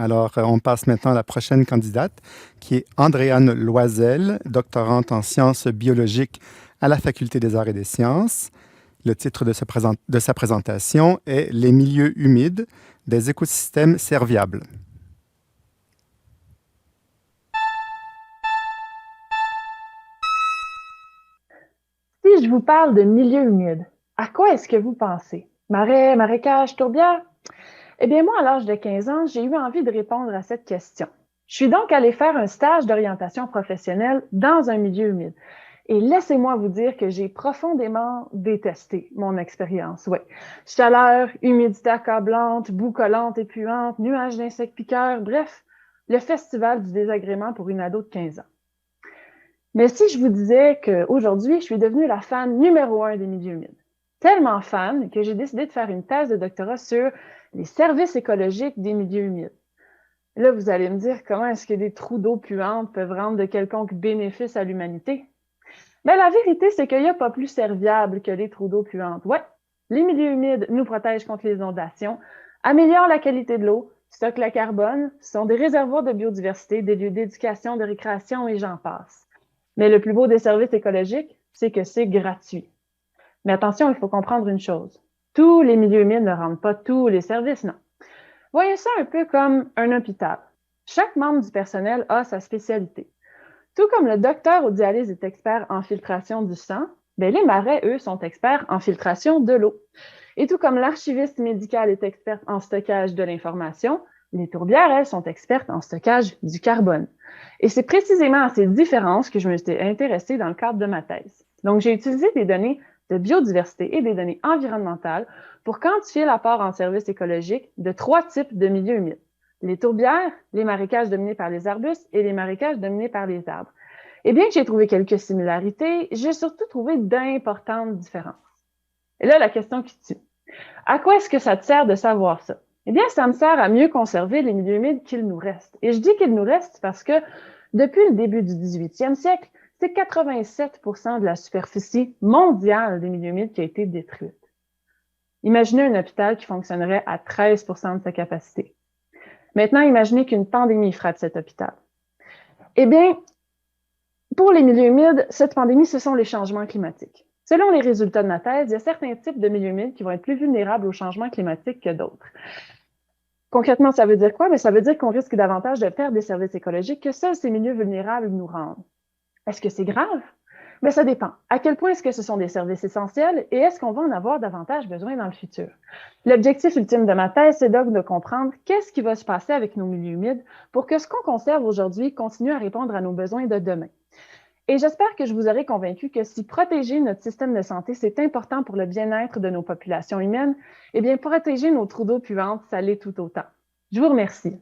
Alors, on passe maintenant à la prochaine candidate, qui est Andréane Loisel, doctorante en sciences biologiques à la Faculté des arts et des sciences. Le titre de sa présentation est Les milieux humides des écosystèmes serviables. Si je vous parle de milieu humide, à quoi est-ce que vous pensez? Marais, marécages, tourbières? Eh bien, moi, à l'âge de 15 ans, j'ai eu envie de répondre à cette question. Je suis donc allée faire un stage d'orientation professionnelle dans un milieu humide. Et laissez-moi vous dire que j'ai profondément détesté mon expérience. Oui, chaleur, humidité accablante, boue collante et puante, nuages d'insectes piqueurs, bref, le festival du désagrément pour une ado de 15 ans. Mais si je vous disais qu'aujourd'hui, je suis devenue la fan numéro 1 des milieux humides, tellement fan que j'ai décidé de faire une thèse de doctorat sur les services écologiques des milieux humides. Là, vous allez me dire comment est-ce que des trous d'eau puante peuvent rendre de quelconques bénéfices à l'humanité? Mais la vérité, c'est qu'il n'y a pas plus serviable que les trous d'eau puante. Ouais, les milieux humides nous protègent contre les inondations, améliorent la qualité de l'eau, stockent le carbone, sont des réservoirs de biodiversité, des lieux d'éducation, de récréation et j'en passe. Mais le plus beau des services écologiques, c'est que c'est gratuit. Mais attention, il faut comprendre une chose. Tous les milieux humides ne rendent pas tous les services, non. Voyez ça un peu comme un hôpital. Chaque membre du personnel a sa spécialité. Tout comme le docteur aux dialyses est expert en filtration du sang, bien, les marais, eux, sont experts en filtration de l'eau. Et tout comme l'archiviste médical est experte en stockage de l'information, les tourbières, elles, sont expertes en stockage du carbone. Et c'est précisément à ces différences que je me suis intéressée dans le cadre de ma thèse. Donc, j'ai utilisé des données de biodiversité et des données environnementales pour quantifier l'apport en services écologiques de 3 types de milieux humides. Les tourbières, les marécages dominés par les arbustes et les marécages dominés par les arbres. Et bien que j'ai trouvé quelques similarités, j'ai surtout trouvé d'importantes différences. Et là, la question qui tue. À quoi est-ce que ça te sert de savoir ça? Eh bien, ça me sert à mieux conserver les milieux humides qu'il nous reste. Et je dis qu'il nous reste parce que depuis le début du 18e siècle, c'est 87% de la superficie mondiale des milieux humides qui a été détruite. Imaginez un hôpital qui fonctionnerait à 13% de sa capacité. Maintenant, imaginez qu'une pandémie frappe cet hôpital. Eh bien, pour les milieux humides, cette pandémie, ce sont les changements climatiques. Selon les résultats de ma thèse, il y a certains types de milieux humides qui vont être plus vulnérables aux changements climatiques que d'autres. Concrètement, ça veut dire quoi? Bien, ça veut dire qu'on risque davantage de perdre des services écologiques que seuls ces milieux vulnérables nous rendent. Est-ce que c'est grave? Bien, ça dépend. À quel point est-ce que ce sont des services essentiels et est-ce qu'on va en avoir davantage besoin dans le futur? L'objectif ultime de ma thèse, c'est donc de comprendre qu'est-ce qui va se passer avec nos milieux humides pour que ce qu'on conserve aujourd'hui continue à répondre à nos besoins de demain. Et j'espère que je vous aurai convaincu que si protéger notre système de santé, c'est important pour le bien-être de nos populations humaines, eh bien, protéger nos trous d'eau puantes, ça l'est tout autant. Je vous remercie.